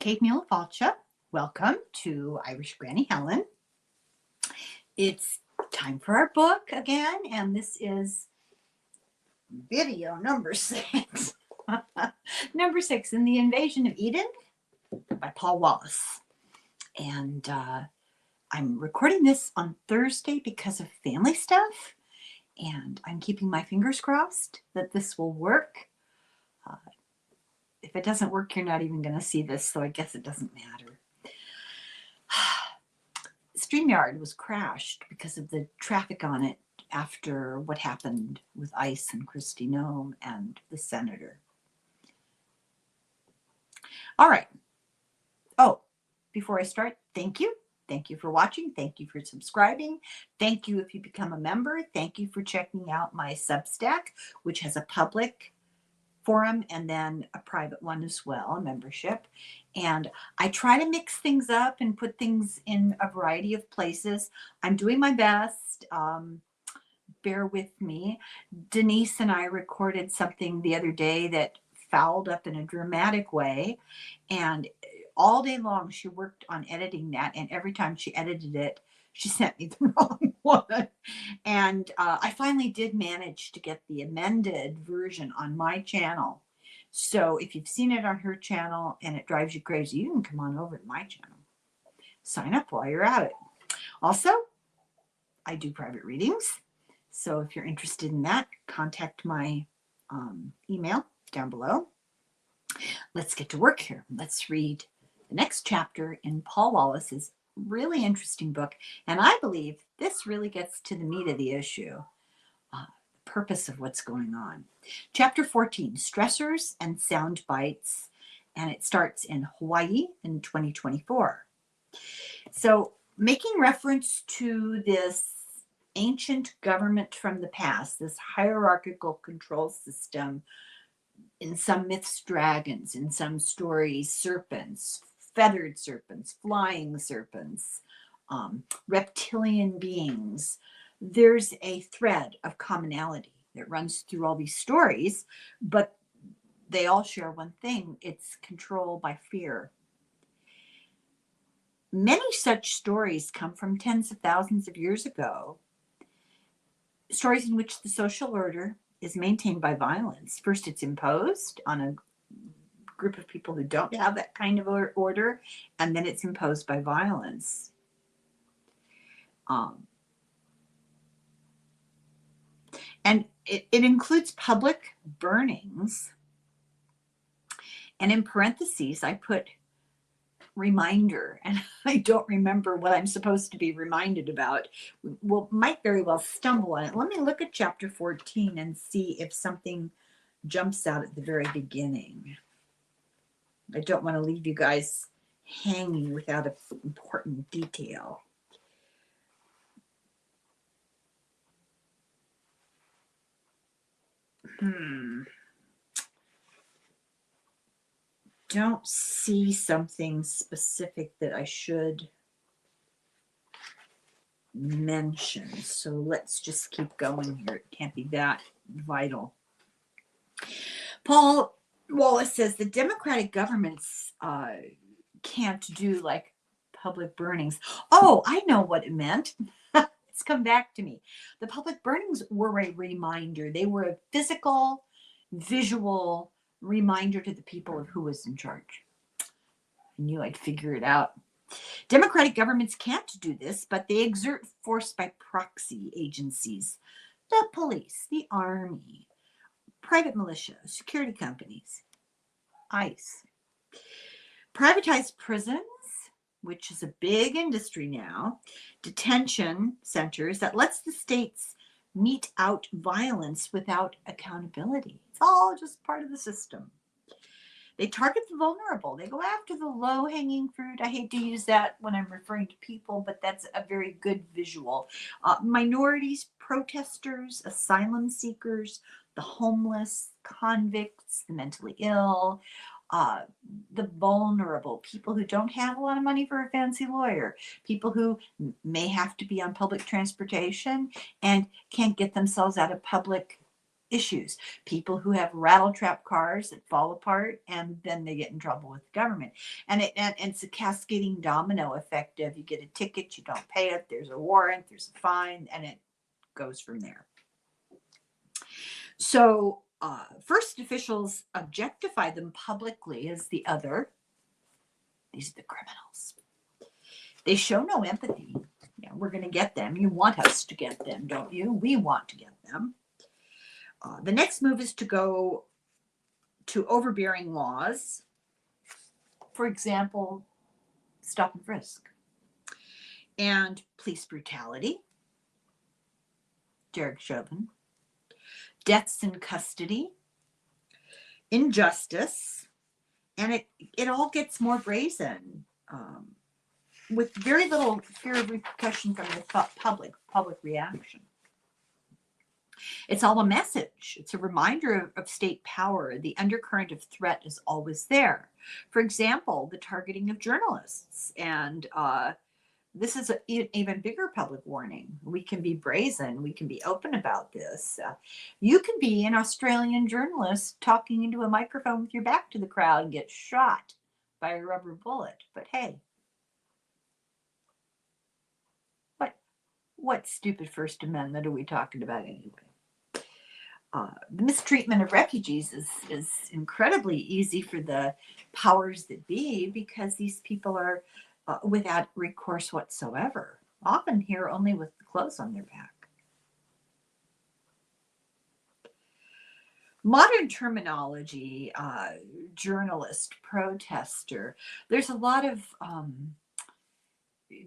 Kate Falcha. Welcome to Irishgrannyhelen. It's time for our book again, and this is video number 6. Number 6 in The Invasion of Eden by Paul Wallis. And I'm recording this on Thursday because of family stuff, and I'm keeping my fingers crossed that this will work. If it doesn't work, you're not even going to see this, so I guess it doesn't matter. StreamYard was crashed because of the traffic on it after what happened with ICE and Kristi Noem and the senator. All right. Oh, before I start, thank you. Thank you for watching. Thank you for subscribing. Thank you if you become a member. Thank you for checking out my Substack, which has a public forum and then a private one as well, a membership. And I try to mix things up and put things in a variety of places. I'm doing my best. Bear with me. Denise and I recorded something the other day that fouled up in a dramatic way. And all day long, she worked on editing that. And every time she edited it, she sent me the wrong one. And I finally did manage to get the amended version on my channel. So if you've seen it on her channel and it drives you crazy, you can come on over to my channel. Sign up while you're at it. Also, I do private readings. So if you're interested in that, contact my email down below. Let's get to work here. Let's read the next chapter in Paul Wallis's really interesting book. And I believe this really gets to the meat of the issue, the purpose of what's going on. Chapter 14, Stressors and Sound Bites. And it starts in Hawaii in 2024. So making reference to this ancient government from the past, this hierarchical control system, in some myths, dragons, in some stories, serpents, feathered serpents, flying serpents, reptilian beings. There's a thread of commonality that runs through all these stories, but they all share one thing: it's control by fear. Many such stories come from tens of thousands of years ago, stories in which the social order is maintained by violence. First, it's imposed on a group of people who don't have that kind of order, and then it's imposed by violence. And it includes public burnings. And in parentheses, I put reminder, and I don't remember what I'm supposed to be reminded about. Might very well stumble on it. Let me look at chapter 14 and see if something jumps out at the very beginning. I don't want to leave you guys hanging without an important detail. Don't see something specific that I should mention. So let's just keep going here. It can't be that vital. Paul Wallis says the democratic governments can't do like public burnings. Oh, I know what it meant. It's come back to me. The public burnings were a reminder. They were a physical, visual reminder to the people of who was in charge. I knew I'd figure it out. Democratic governments can't do this, but they exert force by proxy agencies. The police, the army, private militia, security companies, ICE. Privatized prisons, which is a big industry now, detention centers that lets the states mete out violence without accountability. It's all just part of the system. They target the vulnerable. They go after the low-hanging fruit. I hate to use that when I'm referring to people, but that's a very good visual. Minorities, protesters, asylum seekers, the homeless, convicts, the mentally ill, the vulnerable, people who don't have a lot of money for a fancy lawyer, people who may have to be on public transportation and can't get themselves out of public issues. People who have rattle trap cars that fall apart and then they get in trouble with the government. And it's a cascading domino effect of you get a ticket, you don't pay it, there's a warrant, there's a fine, and it goes from there. So first officials objectify them publicly as the other. These are the criminals. They show no empathy. Yeah, we're going to get them. You want us to get them, don't you? We want to get them. The next move is to go to overbearing laws. For example, stop and frisk. And police brutality. Derek Chauvin. Deaths in custody. Injustice. And it all gets more brazen. With very little fear of repercussion from the public reaction. It's all a message. It's a reminder of state power. The undercurrent of threat is always there. For example, the targeting of journalists. And this is an even bigger public warning. We can be brazen. We can be open about this. You can be an Australian journalist talking into a microphone with your back to the crowd and get shot by a rubber bullet. But hey, what stupid First Amendment are we talking about anyway? The mistreatment of refugees is incredibly easy for the powers that be because these people are without recourse whatsoever, often here only with the clothes on their back. Modern terminology, journalist, protester, there's a lot of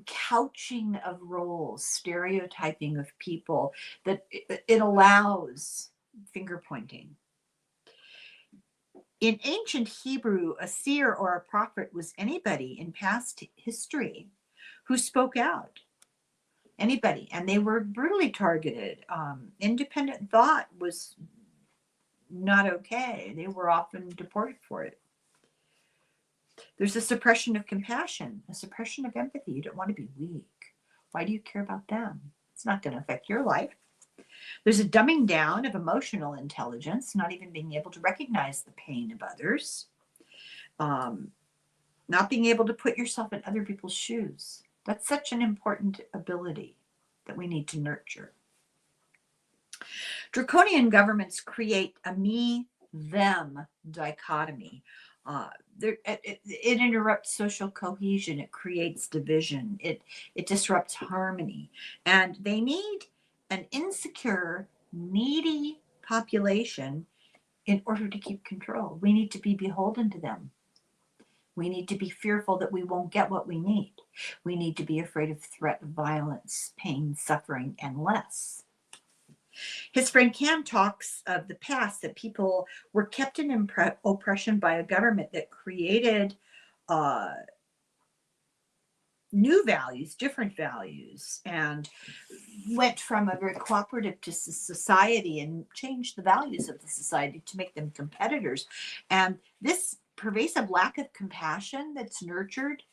couching of roles, stereotyping of people, that it allows finger pointing. In ancient Hebrew, a seer or a prophet was anybody in past history who spoke out. Anybody, and they were brutally targeted. Independent thought was not okay. They were often deported for it. There's a suppression of compassion, a suppression of empathy. You don't want to be weak. Why do you care about them? It's not going to affect your life. There's a dumbing down of emotional intelligence, not even being able to recognize the pain of others. Not being able to put yourself in other people's shoes. That's such an important ability that we need to nurture. Draconian governments create a me-them dichotomy. It interrupts social cohesion. It creates division. It disrupts harmony. And they need an insecure, needy population in order to keep control. We need to be beholden to them. We need to be fearful that we won't get what we need. We need to be afraid of threat of violence, pain, suffering, and less. His friend Cam talks of the past that people were kept in oppression by a government that created new values, different values, and went from a very cooperative to society and changed the values of the society to make them competitors. And this pervasive lack of compassion that's nurtured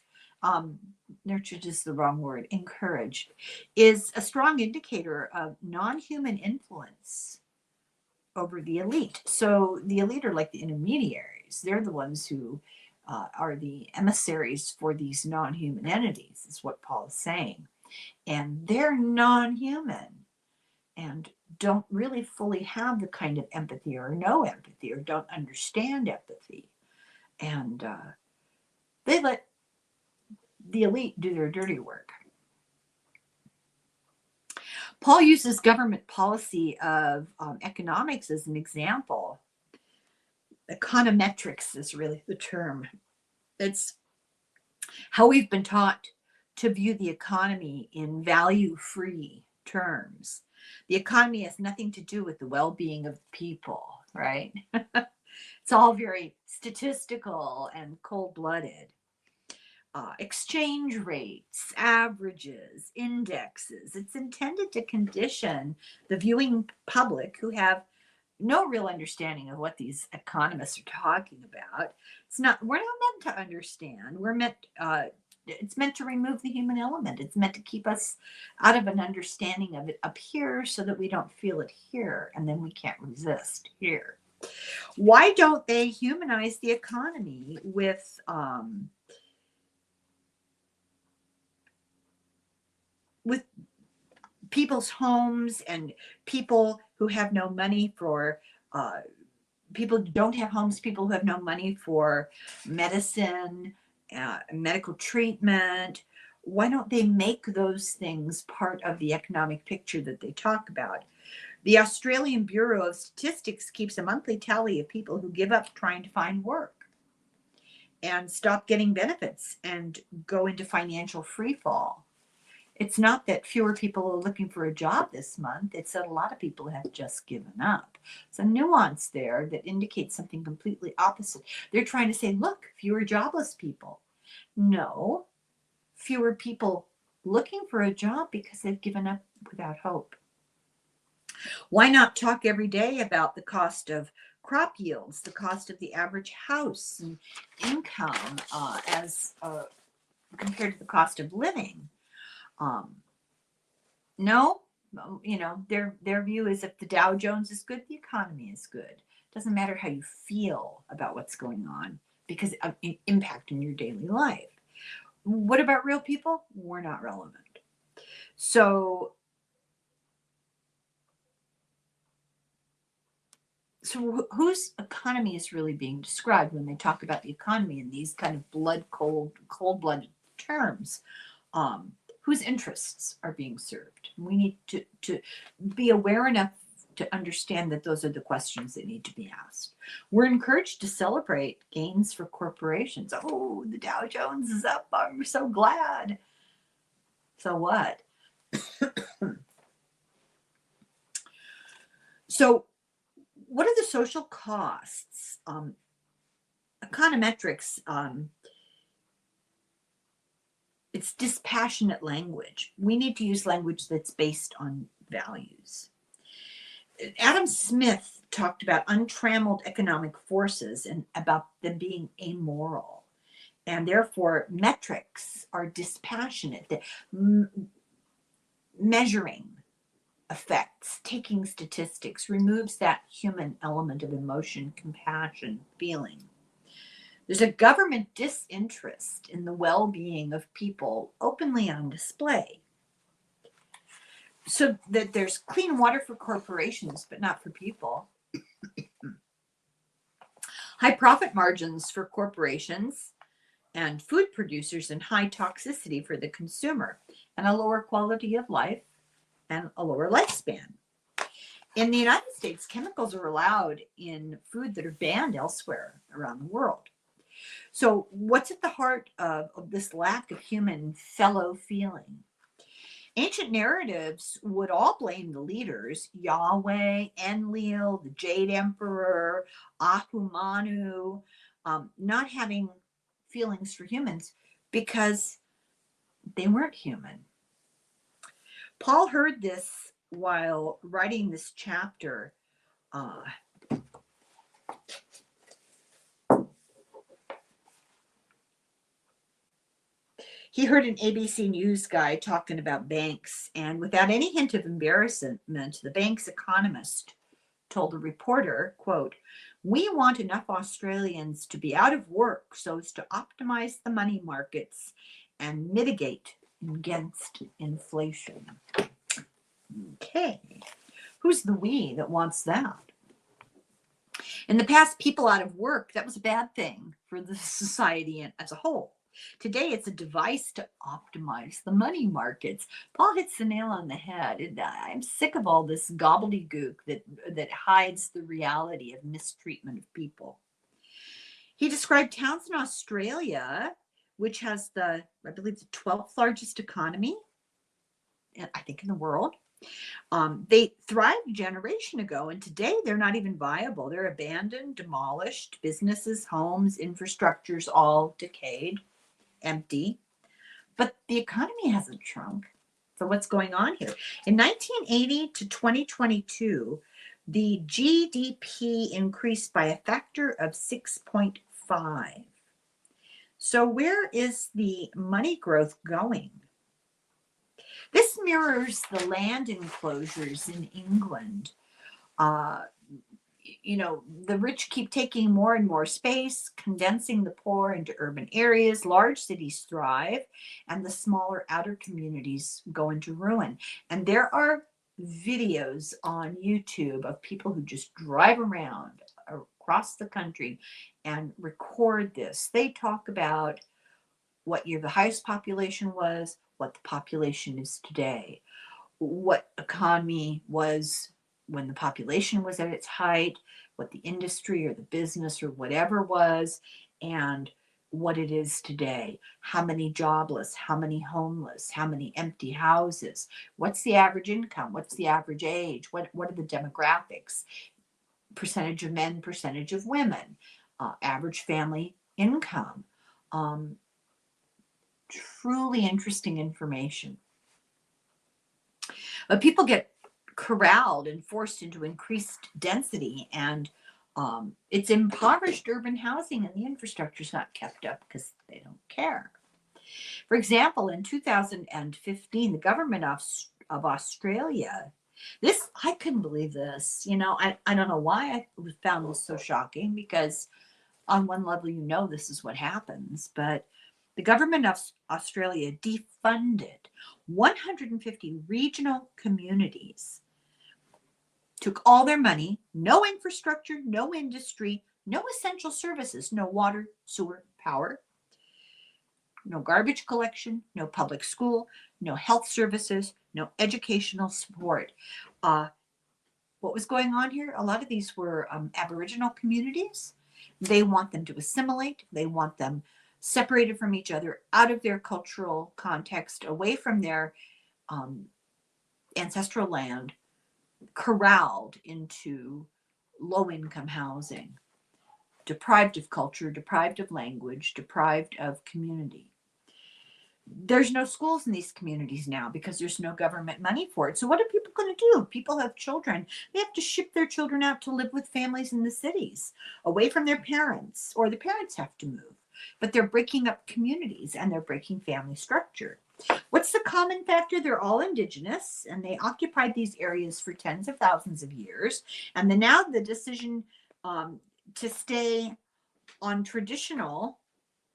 is the wrong word, encouraged, is a strong indicator of non-human influence over the elite. So the elite are like the intermediaries. They're the ones who are the emissaries for these non-human entities, is what Paul is saying. And they're non-human and don't really fully have the kind of empathy or no empathy or don't understand empathy. And they let the elite do their dirty work. Paul uses government policy of economics as an example. Econometrics is really the term. It's how we've been taught to view the economy in value-free terms. The economy has nothing to do with the well-being of people, right? It's all very statistical and cold-blooded. Exchange rates, averages, indexes. It's intended to condition the viewing public who have no real understanding of what these economists are talking about. We're not meant to understand. We're meant It's meant to remove the human element. It's meant to keep us out of an understanding of it up here so that we don't feel it here, and then we can't resist here. Why don't they humanize the economy with people's homes and people who have no money for people who don't have homes, people who have no money for medicine, medical treatment? Why don't they make those things part of the economic picture that they talk about? The Australian Bureau of Statistics keeps a monthly tally of people who give up trying to find work and stop getting benefits and go into financial free fall. It's not that fewer people are looking for a job this month. It's that a lot of people have just given up. It's a nuance there that indicates something completely opposite. They're trying to say, look, fewer jobless people. No, fewer people looking for a job because they've given up without hope. Why not talk every day about the cost of crop yields, the cost of the average house and income as compared to the cost of living? No, their view is if the Dow Jones is good, the economy is good. It doesn't matter how you feel about what's going on because of impact in your daily life. What about real people? We're not relevant. So whose economy is really being described when they talk about the economy in these kind of cold-blooded terms? Whose interests are being served? We need to be aware enough to understand that those are the questions that need to be asked. We're encouraged to celebrate gains for corporations. Oh, the Dow Jones is up. I'm so glad. So what? So what are the social costs? Econometrics, it's dispassionate language. We need to use language that's based on values. Adam Smith talked about untrammeled economic forces and about them being amoral. And therefore, metrics are dispassionate. Measuring effects, taking statistics, removes that human element of emotion, compassion, feeling. There's a government disinterest in the well-being of people openly on display. So that there's clean water for corporations, but not for people. High profit margins for corporations and food producers and high toxicity for the consumer and a lower quality of life and a lower lifespan. In the United States, chemicals are allowed in food that are banned elsewhere around the world. So what's at the heart of this lack of human fellow feeling? Ancient narratives would all blame the leaders, Yahweh, Enlil, the Jade Emperor, Ahumanu, not having feelings for humans because they weren't human. Paul heard this while writing this chapter. He heard an ABC News guy talking about banks, and without any hint of embarrassment, the bank's economist told the reporter, quote, "We want enough Australians to be out of work so as to optimize the money markets and mitigate against inflation." Okay, who's the we that wants that? In the past, people out of work, that was a bad thing for the society as a whole. Today, it's a device to optimize the money markets. Paul hits the nail on the head. I'm sick of all this gobbledygook that hides the reality of mistreatment of people. He described towns in Australia, which has I believe, the 12th largest economy, I think, in the world. They thrived a generation ago, and today they're not even viable. They're abandoned, demolished, businesses, homes, infrastructures, all decayed, empty. But the economy hasn't shrunk. So what's going on here? In 1980 to 2022, the GDP increased by a factor of 6.5. So where is the money growth going? This mirrors the land enclosures in England. Uh, the rich keep taking more and more space, condensing the poor into urban areas. Large cities thrive, and the smaller outer communities go into ruin. And there are videos on YouTube of people who just drive around across the country and record this. They talk about what year the highest population was, what the population is today, what economy was when the population was at its height, what the industry or the business or whatever was, and what it is today. How many jobless, how many homeless, how many empty houses, what's the average income, what's the average age, what are the demographics, percentage of men, percentage of women, average family income. Truly interesting information. But people get corralled and forced into increased density, and it's impoverished urban housing, and the infrastructure is not kept up because they don't care. For example, in 2015, the government of Australia, this, I couldn't believe this. I don't know why I found this so shocking, because on one level, this is what happens, but the government of Australia defunded 150 regional communities, took all their money, no infrastructure, no industry, no essential services, no water, sewer, power, no garbage collection, no public school, no health services, no educational support. What was going on here? A lot of these were Aboriginal communities. They want them to assimilate. They want them separated from each other, out of their cultural context, away from their ancestral land, corralled into low-income housing, deprived of culture, deprived of language, deprived of community. There's no schools in these communities now because there's no government money for it. So what are people going to do? People have children. They have to ship their children out to live with families in the cities, away from their parents, or the parents have to move. But they're breaking up communities and they're breaking family structure. What's the common factor? They're all indigenous, and they occupied these areas for tens of thousands of years. And then now the decision to stay on traditional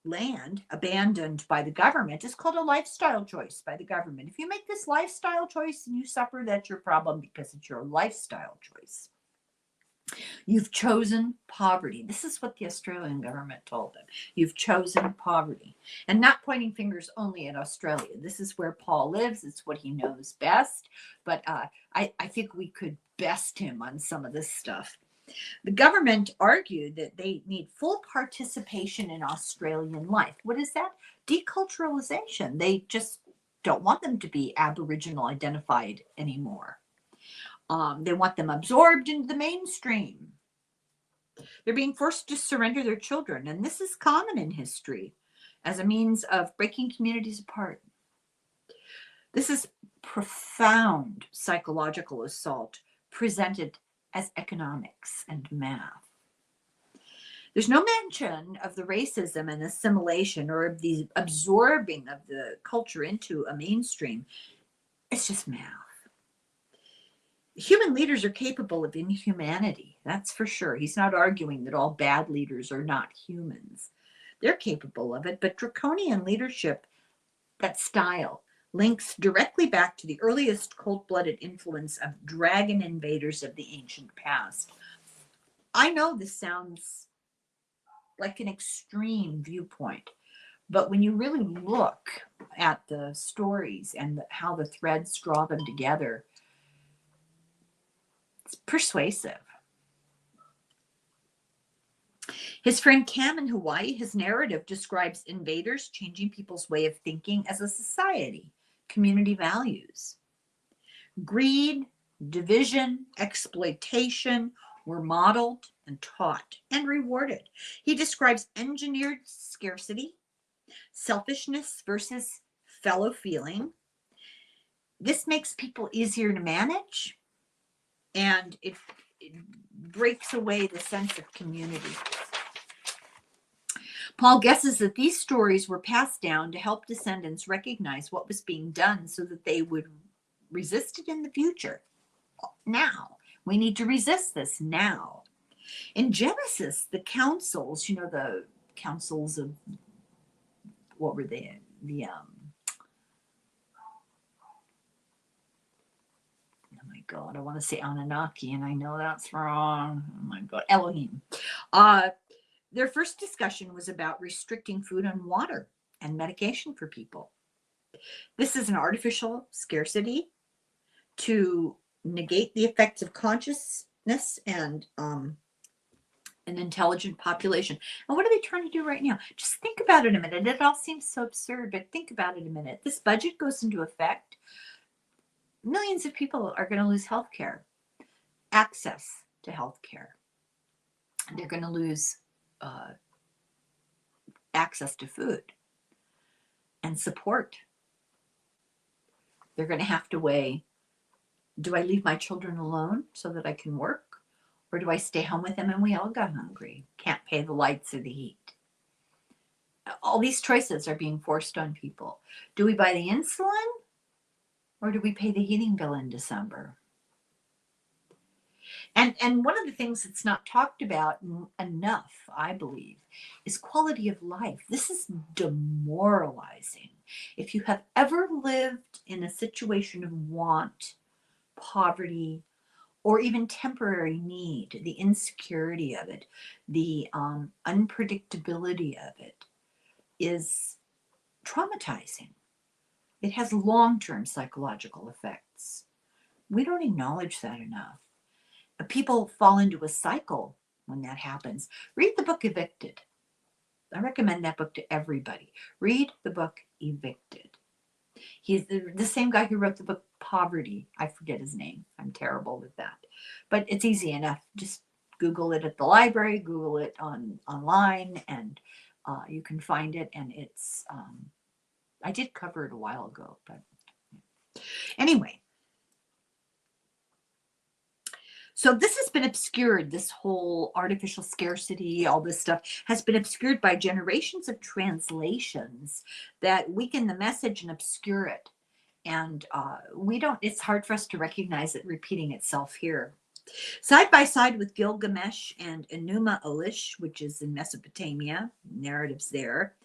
land abandoned by the government is called a lifestyle choice by the government. If you make this lifestyle choice and you suffer, that's your problem, because it's your lifestyle choice. You've chosen poverty. This is what the Australian government told them. You've chosen poverty. And not pointing fingers only at Australia. This is where Paul lives. It's what he knows best. But I think we could best him on some of this stuff. The government argued that they need full participation in Australian life. What is that? Deculturalization. They just don't want them to be Aboriginal identified anymore. They want them absorbed into the mainstream. They're being forced to surrender their children, and this is common in history as a means of breaking communities apart. This is profound psychological assault presented as economics and math. There's no mention of the racism and assimilation or of the absorbing of the culture into a mainstream. It's just math. Human leaders are capable of inhumanity, that's for sure. He's not arguing that all bad leaders are not humans. They're capable of it, but draconian leadership, that style, links directly back to the earliest cold-blooded influence of dragon invaders of the ancient past. I know this sounds like an extreme viewpoint, but when you really look at the stories and how the threads draw them together, it's persuasive. His friend Cam in Hawaii, his narrative describes invaders changing people's way of thinking as a society, community values. Greed, division, exploitation were modeled and taught and rewarded. He describes engineered scarcity, selfishness versus fellow feeling. This makes people easier to manage, and it breaks away the sense of community. Paul guesses that these stories were passed down to help descendants recognize what was being done so that they would resist it in the future. Now, we need to resist this now. In Genesis, the councils, the councils of, what were they? Oh my God, I want to say Anunnaki, and I know that's wrong. Oh my God, Elohim. Their first discussion was about restricting food and water and medication for people. This is an artificial scarcity to negate the effects of consciousness and an intelligent population. And what are they trying to do right now? Just think about it a minute. It all seems so absurd, but think about it a minute. This budget goes into effect. Millions of people are going to lose health care, access to health care. They're going to lose access to food and support. They're going to have to weigh, do I leave my children alone so that I can work? Or do I stay home with them and we all got hungry? Can't pay the lights or the heat. All these choices are being forced on people. Do we buy the insulin or do we pay the heating bill in December? And one of the things that's not talked about enough, I believe, is quality of life. This is demoralizing. If you have ever lived in a situation of want, poverty, or even temporary need, the insecurity of it, the unpredictability of it is traumatizing. It has long-term psychological effects. We don't acknowledge that enough. People fall into a cycle when that happens. Read the book Evicted. I recommend that book to everybody. Read the book Evicted. He's the same guy who wrote the book Poverty. I forget his name. I'm terrible with that. But it's easy enough. Just Google it at the library, Google it online, and you can find it. And it's, I did cover it a while ago, but anyway. So this has been obscured, this whole artificial scarcity, all this stuff has been obscured by generations of translations that weaken the message and obscure it. And it's hard for us to recognize it repeating itself here. Side by side with Gilgamesh and Enuma Elish, which is in Mesopotamia, narratives there,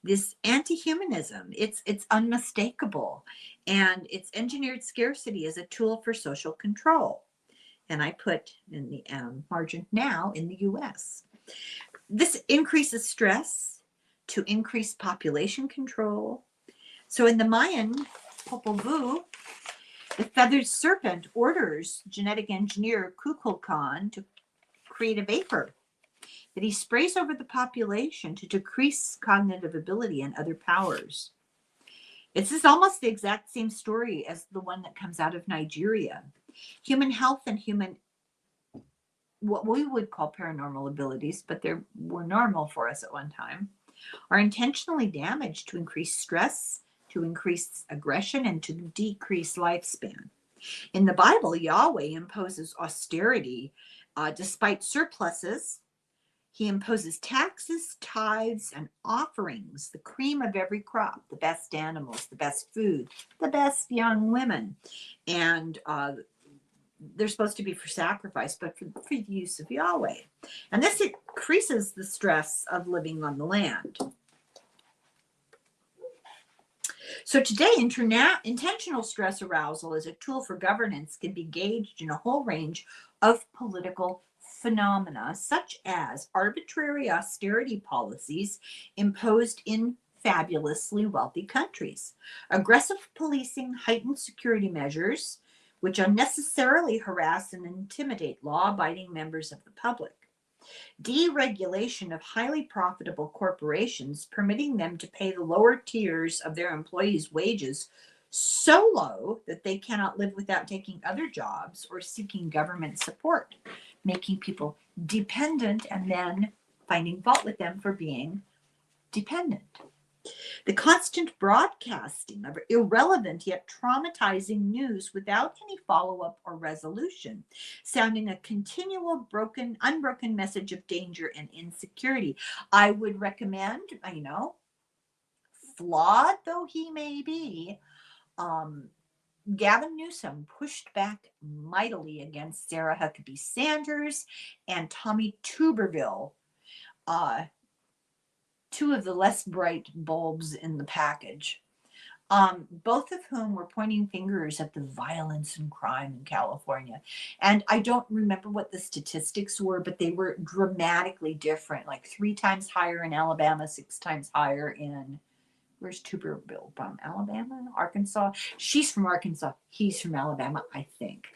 this anti-humanism, it's unmistakable. And it's engineered scarcity as a tool for social control. And I put in the margin now in the US. This increases stress to increase population control. So in the Mayan Popol Vuh, the feathered serpent orders genetic engineer Kukulkan to create a vapor that he sprays over the population to decrease cognitive ability and other powers. This is almost the exact same story as the one that comes out of Nigeria. Human health and what we would call paranormal abilities, but they were normal for us at one time, are intentionally damaged to increase stress, to increase aggression, and to decrease lifespan. In the Bible, Yahweh imposes austerity despite surpluses. He imposes taxes, tithes, and offerings, the cream of every crop, the best animals, the best food, the best young women. And they're supposed to be for sacrifice, but for the use of Yahweh. And this increases the stress of living on the land. So today, intentional stress arousal as a tool for governance can be gauged in a whole range of political phenomena, such as arbitrary austerity policies imposed in fabulously wealthy countries, aggressive policing, heightened security measures, which unnecessarily harass and intimidate law-abiding members of the public, deregulation of highly profitable corporations, permitting them to pay the lower tiers of their employees' wages so low that they cannot live without taking other jobs or seeking government support, making people dependent and then finding fault with them for being dependent. The constant broadcasting of irrelevant yet traumatizing news without any follow-up or resolution, sounding a continual unbroken message of danger and insecurity. I would recommend, flawed though he may be, Gavin Newsom pushed back mightily against Sarah Huckabee Sanders and Tommy Tuberville, two of the less bright bulbs in the package, both of whom were pointing fingers at the violence and crime in California. And I don't remember what the statistics were, but they were dramatically different, like 3 times higher in Alabama, 6 times higher in, where's Tuberville from? Alabama? Arkansas? She's from Arkansas. He's from Alabama, I think.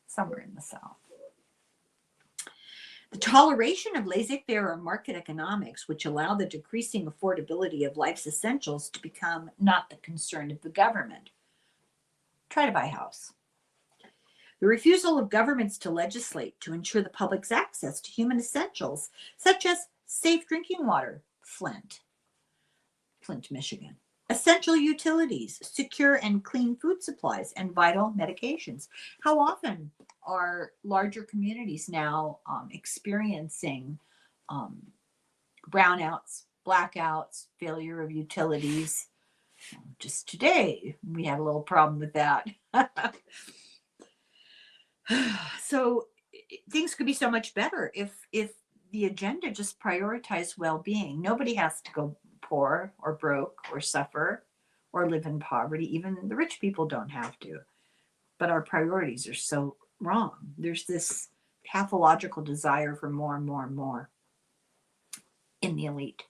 Somewhere in the South. The toleration of laissez-faire or market economics, which allow the decreasing affordability of life's essentials to become not the concern of the government. Try to buy a house. The refusal of governments to legislate to ensure the public's access to human essentials, such as safe drinking water, Flint, Michigan. Essential utilities, secure and clean food supplies, and vital medications. How often are larger communities now experiencing brownouts, blackouts, failure of utilities? Just today, we had a little problem with that. So things could be so much better if the agenda just prioritized well-being. Nobody has to go poor or broke or suffer or live in poverty. Even the rich people don't have to. But our priorities are so wrong. There's this pathological desire for more and more and more in the elite.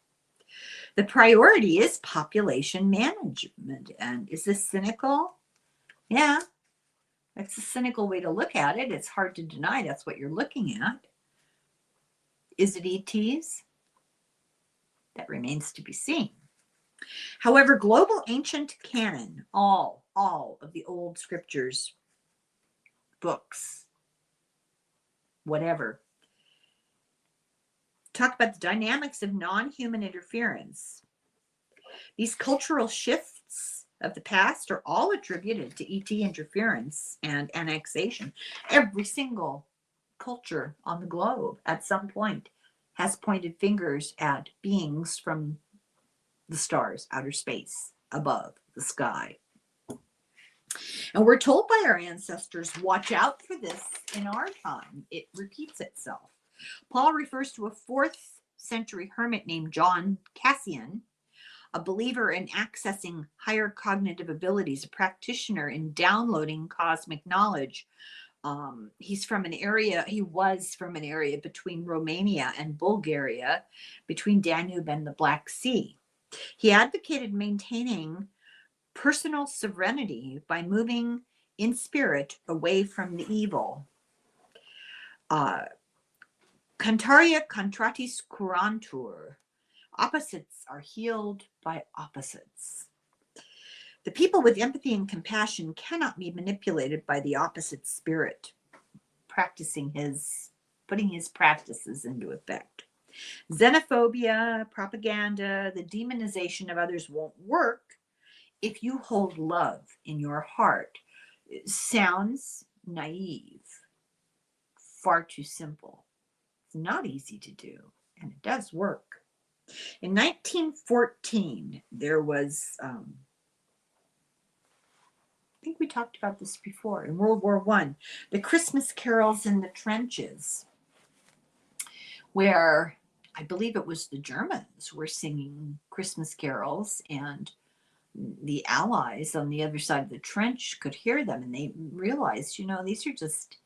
The priority is population management. And is this cynical? Yeah, that's a cynical way to look at it. It's hard to deny that's what you're looking at. Is it ETs? That remains to be seen. However, global ancient canon, all of the old scriptures, books, whatever, talk about the dynamics of non-human interference. These cultural shifts of the past are all attributed to ET interference and annexation. Every single culture on the globe at some point has pointed fingers at beings from the stars, outer space, above the sky. And we're told by our ancestors, watch out for this in our time. It repeats itself. Paul refers to a 4th century hermit named John Cassian, a believer in accessing higher cognitive abilities, a practitioner in downloading cosmic knowledge. He was from an area between Romania and Bulgaria, between Danube and the Black Sea. He advocated maintaining personal serenity by moving in spirit away from the evil. Cantaria contratis curantur. Opposites are healed by opposites. The people with empathy and compassion cannot be manipulated by the opposite spirit, putting his practices into effect. Xenophobia, propaganda, the demonization of others won't work if you hold love in your heart. It sounds naive, far too simple. It's not easy to do, and it does work. In 1914, there was, I think we talked about this before, in World War I, the Christmas carols in the trenches, where I believe it was the Germans were singing Christmas carols, and the Allies on the other side of the trench could hear them, and they realized, these are just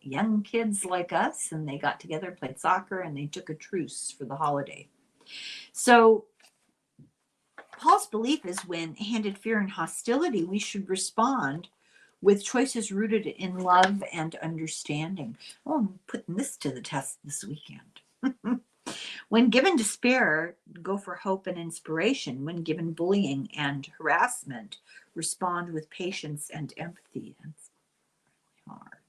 young kids like us, and they got together, played soccer, and they took a truce for the holiday. So Paul's belief is when handed fear and hostility, we should respond with choices rooted in love and understanding. Oh, I'm putting this to the test this weekend. When given despair, go for hope and inspiration. When given bullying and harassment, respond with patience and empathy. That's really hard.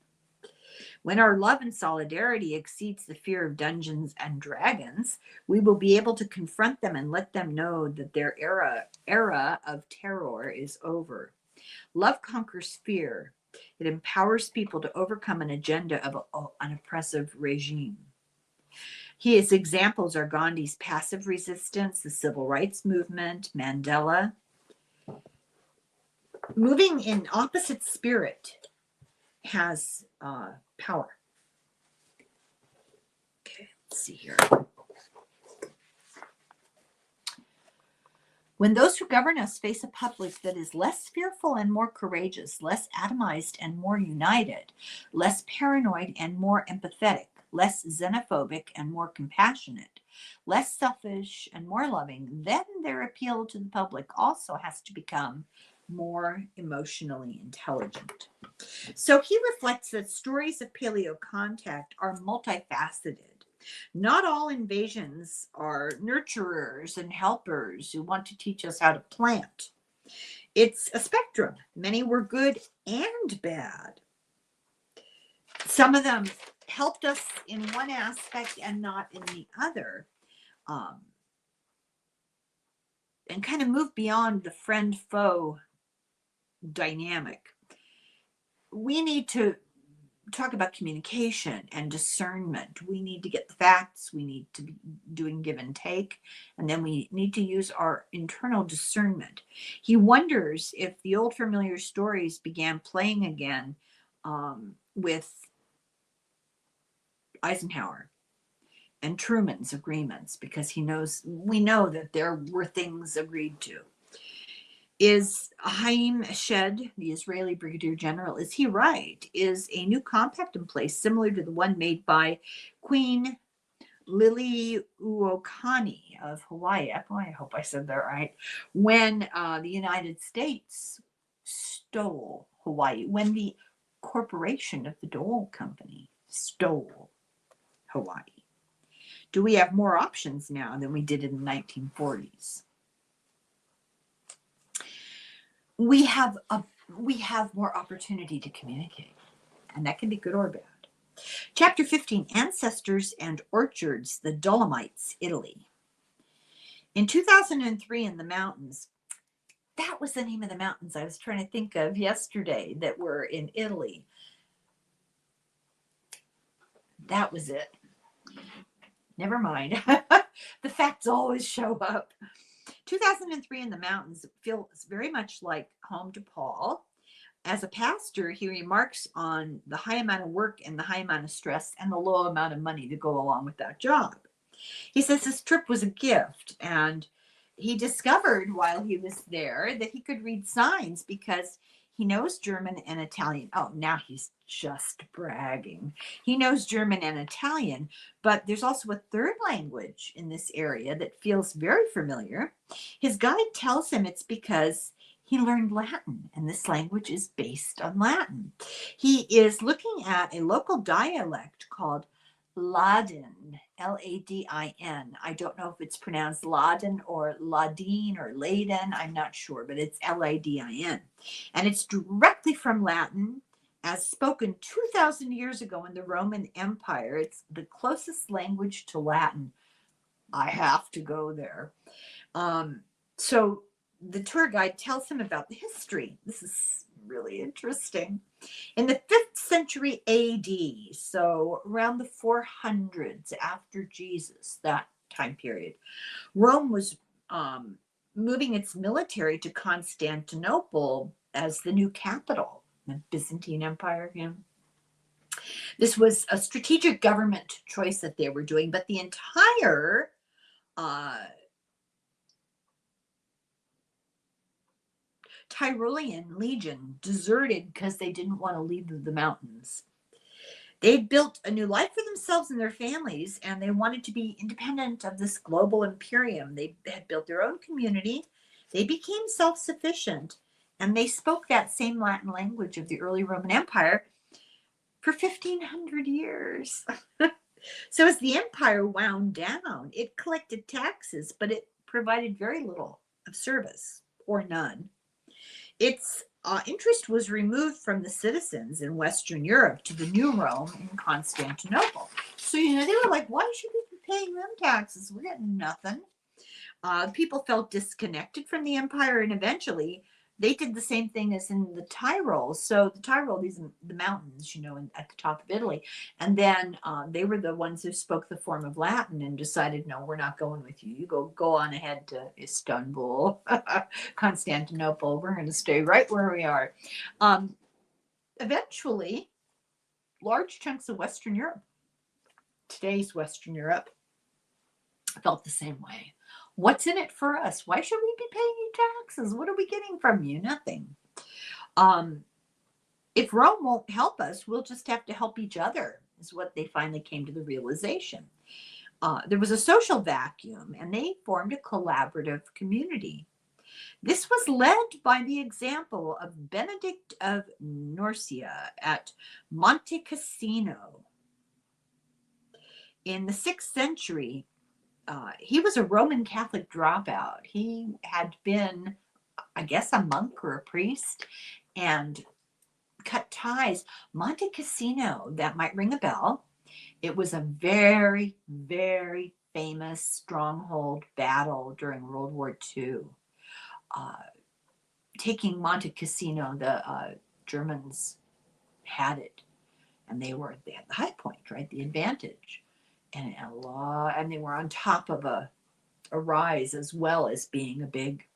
When our love and solidarity exceeds the fear of Dungeons and Dragons, we will be able to confront them and let them know that their era of terror is over. Love conquers fear. It empowers people to overcome an agenda of an oppressive regime. His examples are Gandhi's passive resistance, the civil rights movement, Mandela. Moving in opposite spirit has power. Okay, let's see here. When those who govern us face a public that is less fearful and more courageous, less atomized and more united, less paranoid and more empathetic, less xenophobic and more compassionate, less selfish and more loving, then their appeal to the public also has to become more emotionally intelligent. So he reflects that stories of paleo contact are multifaceted. Not all invasions are nurturers and helpers who want to teach us how to plant. It's a spectrum. Many were good and bad. Some of them helped us in one aspect and not in the other. And kind of move beyond the friend-foe dynamic. We need to talk about communication and discernment. We need to get the facts. We need to be doing give and take. And then we need to use our internal discernment. He wonders if the old familiar stories began playing again with Eisenhower and Truman's agreements, because we know that there were things agreed to. Is Haim Eshed, the Israeli brigadier general, is he right? Is a new compact in place similar to the one made by Queen Liliuokalani of Hawaii? I hope I said that right. When the United States stole Hawaii, when the corporation of the Dole Company stole Hawaii. Do we have more options now than we did in the 1940s? We have more opportunity to communicate, and that can be good or bad. Chapter 15, Ancestors and Orchards, the Dolomites, Italy. In 2003 in the mountains, that was the name of the mountains I was trying to think of yesterday that were in Italy. That was it. Never mind. The facts always show up. 2003 in the mountains feels very much like home to Paul. As a pastor, he remarks on the high amount of work and the high amount of stress and the low amount of money to go along with that job. He says this trip was a gift, and he discovered while he was there that he could read signs because he knows German and Italian. Oh, now he's just bragging. He knows German and Italian, but there's also a third language in this area that feels very familiar. His guide tells him it's because he learned Latin, and this language is based on Latin. He is looking at a local dialect called Ladin, Ladin. I don't know if it's pronounced Ladin or Ladin or Ladin. I'm not sure, but it's Ladin. And it's directly from Latin as spoken 2,000 years ago in the Roman Empire. It's the closest language to Latin. I have to go there. So the tour guide tells him about the history. This is really interesting. In the 5th century AD, so around the 400s after Jesus, that time period, Rome was moving its military to Constantinople as the new capital, the Byzantine Empire. This was a strategic government choice that they were doing, but the entire Tyrolean legion deserted because they didn't want to leave the mountains. They'd built a new life for themselves and their families, and they wanted to be independent of this global imperium. They had built their own community. They became self-sufficient, and they spoke that same Latin language of the early Roman Empire for 1,500 years. So as the empire wound down, it collected taxes, but it provided very little of service, or none. Its interest was removed from the citizens in Western Europe to the New Rome in Constantinople. So, they were like, why should we be paying them taxes? We're getting nothing. People felt disconnected from the empire, and eventually they did the same thing as in the Tyrol. So the Tyrol, these are the mountains, at the top of Italy. And then they were the ones who spoke the form of Latin and decided, no, we're not going with you. You go on ahead to Istanbul, Constantinople. We're going to stay right where we are. Eventually, large chunks of Western Europe, today's Western Europe, felt the same way. What's in it for us? Why should we be paying you taxes? What are we getting from you? Nothing. If Rome won't help us, we'll just have to help each other, is what they finally came to the realization. There was a social vacuum, and they formed a collaborative community. This was led by the example of Benedict of Nursia at Monte Cassino. In the 6th century, he was a Roman Catholic dropout. He had been, I guess, a monk or a priest and cut ties. Monte Cassino, that might ring a bell. It was a very, very famous stronghold battle during World War II. Taking Monte Cassino, the Germans had it, and they had the high point, right? The advantage. And they were on top of a rise, as well as being a big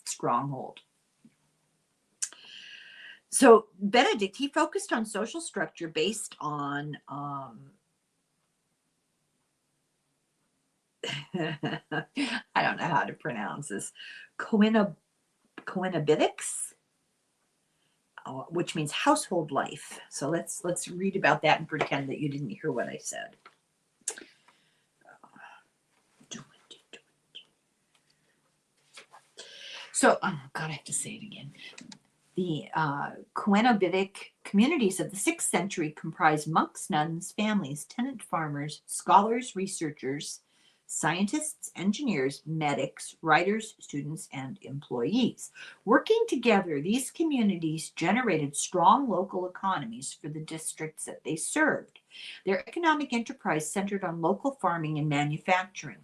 stronghold. So Benedict, he focused on social structure based on I don't know how to pronounce this, coenobitics, which means household life. So let's read about that and pretend that you didn't hear what I said. So, oh God, I have to say it again. The Coenobitic communities of the 6th century comprised monks, nuns, families, tenant farmers, scholars, researchers, scientists, engineers, medics, writers, students, and employees. Working together, these communities generated strong local economies for the districts that they served. Their economic enterprise centered on local farming and manufacturing.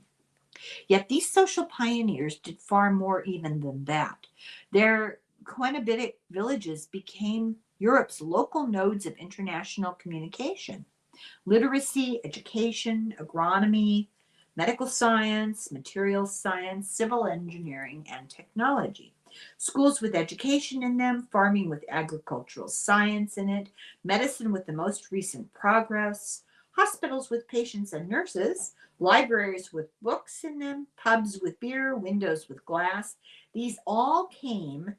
Yet these social pioneers did far more even than that. Their Coenobitic villages became Europe's local nodes of international communication. Literacy, education, agronomy, medical science, materials science, civil engineering, and technology. Schools with education in them, farming with agricultural science in it, medicine with the most recent progress, hospitals with patients and nurses, libraries with books in them, pubs with beer, windows with glass. These all came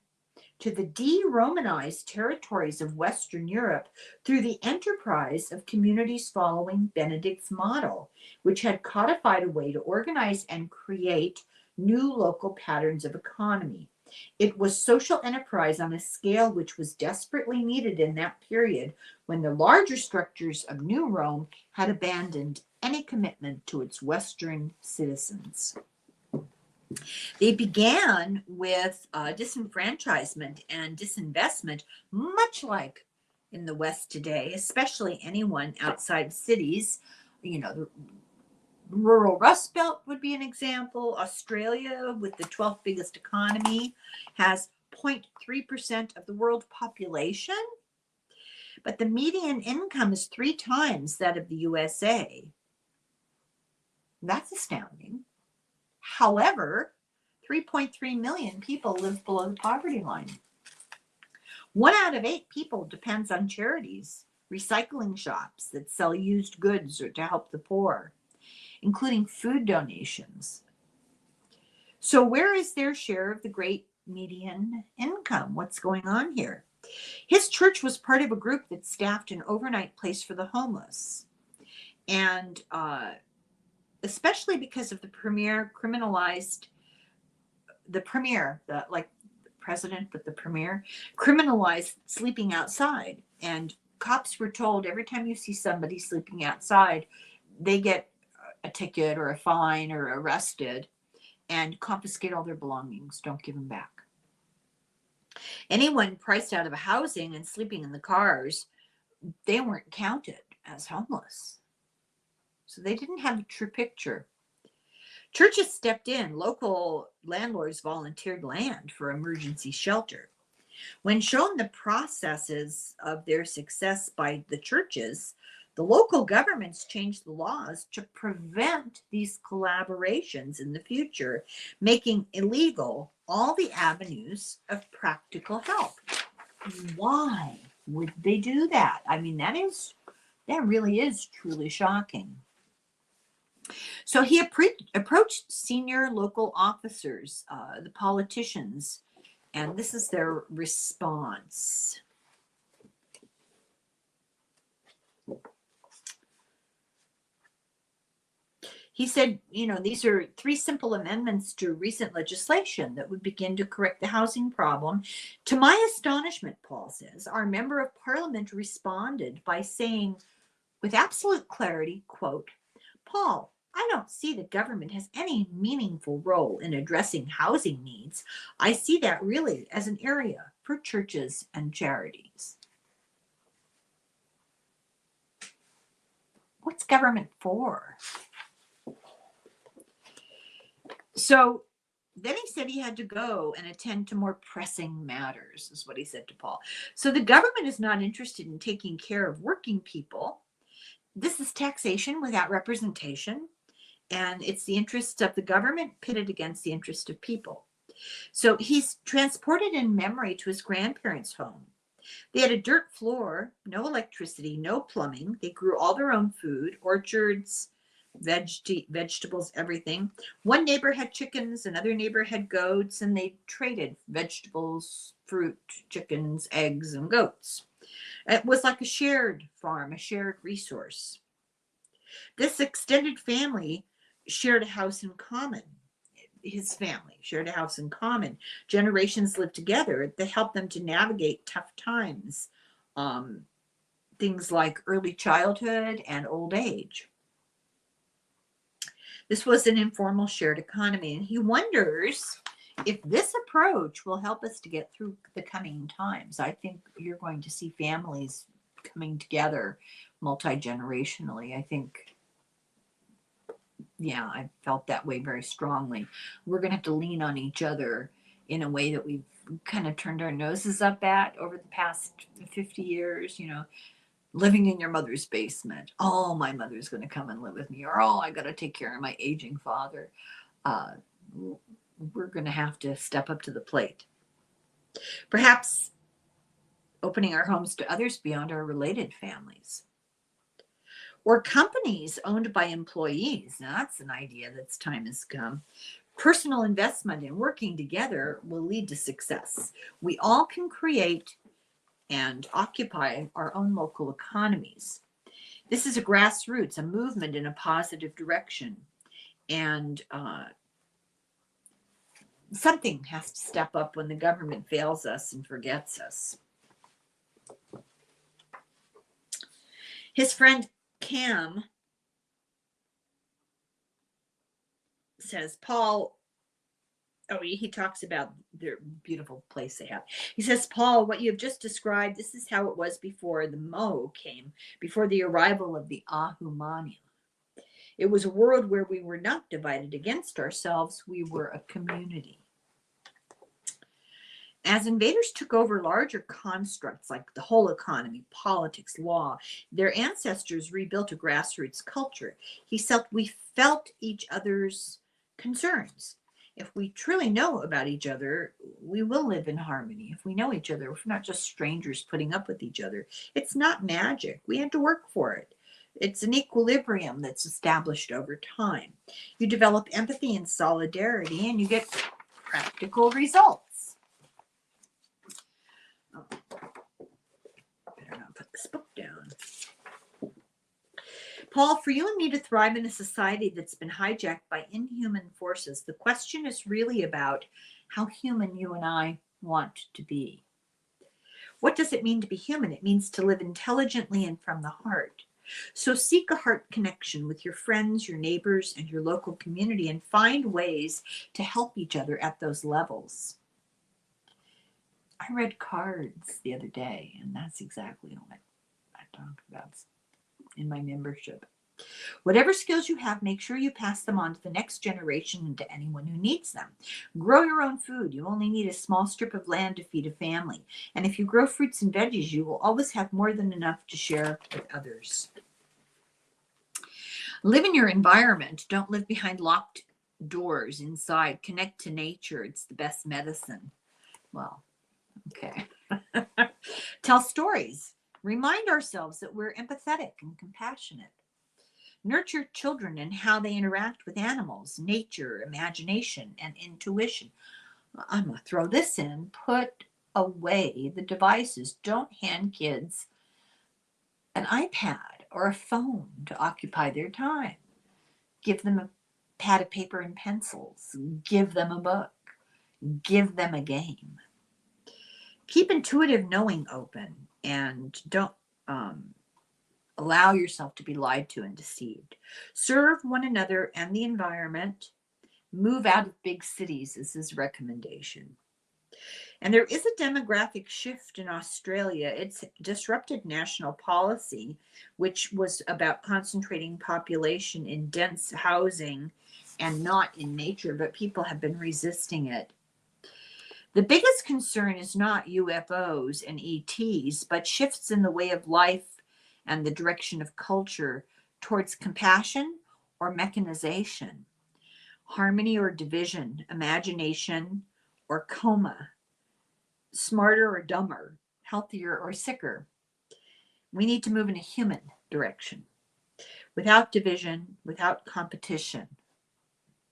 to the de-Romanized territories of Western Europe through the enterprise of communities following Benedict's model, which had codified a way to organize and create new local patterns of economy. It was social enterprise on a scale which was desperately needed in that period when the larger structures of New Rome had abandoned any commitment to its Western citizens. They began with disenfranchisement and disinvestment, much like in the West today, especially anyone outside cities. The rural Rust Belt would be an example. Australia, with the 12th biggest economy, has 0.3% of the world population, but the median income is 3 times that of the USA. That's astounding. However, 3.3 million people live below the poverty line. 1 out of 8 people depends on charities, recycling shops that sell used goods or to help the poor, including food donations. So where is their share of the great median income? What's going on here? His church was part of a group that staffed an overnight place for the homeless. And especially because of the premier, criminalized sleeping outside. And cops were told every time you see somebody sleeping outside, they get a ticket or a fine or arrested, and confiscate all their belongings. Don't give them back. Anyone priced out of housing and sleeping in the cars, they weren't counted as homeless. So they didn't have a true picture. Churches stepped in. Local landlords volunteered land for emergency shelter. When shown the processes of their success by the churches, the local governments changed the laws to prevent these collaborations in the future, making illegal all the avenues of practical help. Why would they do that? I mean, that really is truly shocking. So he approached senior local officers, the politicians, and this is their response. He said, these are 3 simple amendments to recent legislation that would begin to correct the housing problem. To my astonishment, Paul says, our member of parliament responded by saying with absolute clarity, quote, Paul, I don't see the government has any meaningful role in addressing housing needs. I see that really as an area for churches and charities. What's government for? So then he said he had to go and attend to more pressing matters, is what he said to Paul. So the government is not interested in taking care of working people. This is taxation without representation, and it's the interests of the government pitted against the interest of people. So he's transported in memory to his grandparents' home. They had a dirt floor, no electricity, no plumbing. They grew all their own food, orchards, vegetables, everything. One neighbor had chickens, another neighbor had goats, and they traded vegetables, fruit, chickens, eggs, and goats. It was like a shared farm, a shared resource. This extended family shared a house in common. His family shared a house in common. Generations lived together. They helped them to navigate tough times, things like early childhood and old age. This was an informal shared economy, and he wonders if this approach will help us to get through the coming times. I think you're going to see families coming together multi-generationally. I think, yeah, I felt that way very strongly. We're going to have to lean on each other in a way that we've kind of turned our noses up at over the past 50 years, living in your mother's basement. Oh, my mother's going to come and live with me. Or, oh, I got to take care of my aging father. We're going to have to step up to the plate. Perhaps opening our homes to others beyond our related families. Or companies owned by employees. Now, that's an idea that's time has come. Personal investment in working together will lead to success. We all can create and occupy our own local economies. This is a grassroots, a movement in a positive direction. And something has to step up when the government fails us and forgets us. His friend Cam says, Paul, he talks about their beautiful place they have. He says, Paul, what you have just described, this is how it was before the Mo came, before the arrival of the Ahumanu. It was a world where we were not divided against ourselves. We were a community. As invaders took over larger constructs like the whole economy, politics, law, their ancestors rebuilt a grassroots culture. He said, we felt each other's concerns. If we truly know about each other, we will live in harmony. If we know each other, if we're not just strangers putting up with each other, it's not magic. We had to work for it. It's an equilibrium that's established over time. You develop empathy and solidarity, and you get practical results. Oh, better not put this book down. Paul, for you and me to thrive in a society that's been hijacked by inhuman forces, the question is really about how human you and I want to be. What does it mean to be human? It means to live intelligently and from the heart. So seek a heart connection with your friends, your neighbors, and your local community, and find ways to help each other at those levels. I read cards the other day, and that's exactly what I talk about in my membership. Whatever skills you have, make sure you pass them on to the next generation and to anyone who needs them. Grow your own food. You only need a small strip of land to feed a family. And if you grow fruits and veggies, you will always have more than enough to share with others. Live in your environment. Don't live behind locked doors inside. Connect to nature. It's the best medicine. Well, okay. Tell stories. Remind ourselves that we're empathetic and compassionate. Nurture children and how they interact with animals, nature, imagination, and intuition. I'm going to throw this in. Put away the devices. Don't hand kids an iPad or a phone to occupy their time. Give them a pad of paper and pencils. Give them a book. Give them a game. Keep intuitive knowing open and don't allow yourself to be lied to and deceived. Serve one another and the environment. Move out of big cities is his recommendation. And there is a demographic shift in Australia. It's disrupted national policy, which was about concentrating population in dense housing and not in nature, but people have been resisting it. The biggest concern is not UFOs and ETs, but shifts in the way of life and the direction of culture towards compassion or mechanization, harmony or division, imagination or coma, smarter or dumber, healthier or sicker. We need to move in a human direction, without division, without competition.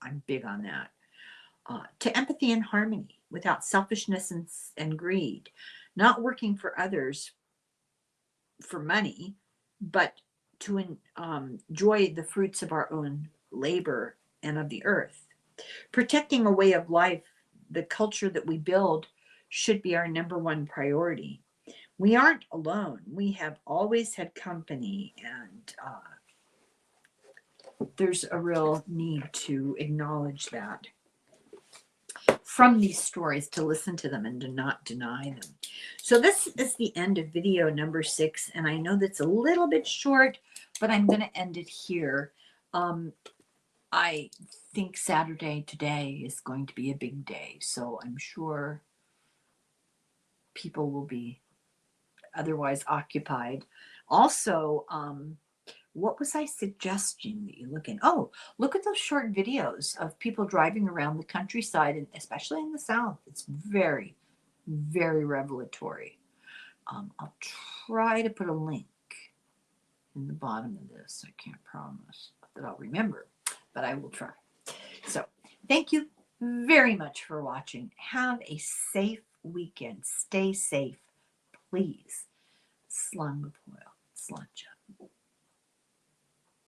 I'm big on that. To empathy and harmony, without selfishness and greed, not working for others for money, but to enjoy the fruits of our own labor and of the earth. Protecting a way of life, the culture that we build, should be our number one priority. We aren't alone. We have always had company, and there's a real need to acknowledge that from these stories, to listen to them and to not deny them. So this is the end of video number 6, and I know that's a little bit short, but I'm going to end it here. I think Saturday today is going to be a big day, so I'm sure people will be otherwise occupied. Also, what was I suggesting that you look in? Oh, look at those short videos of people driving around the countryside, and especially in the South. It's very, very revelatory. I'll try to put a link in the bottom of this. I can't promise that I'll remember, but I will try. So thank you very much for watching. Have a safe weekend. Stay safe, please. Slán go póil. Slánte.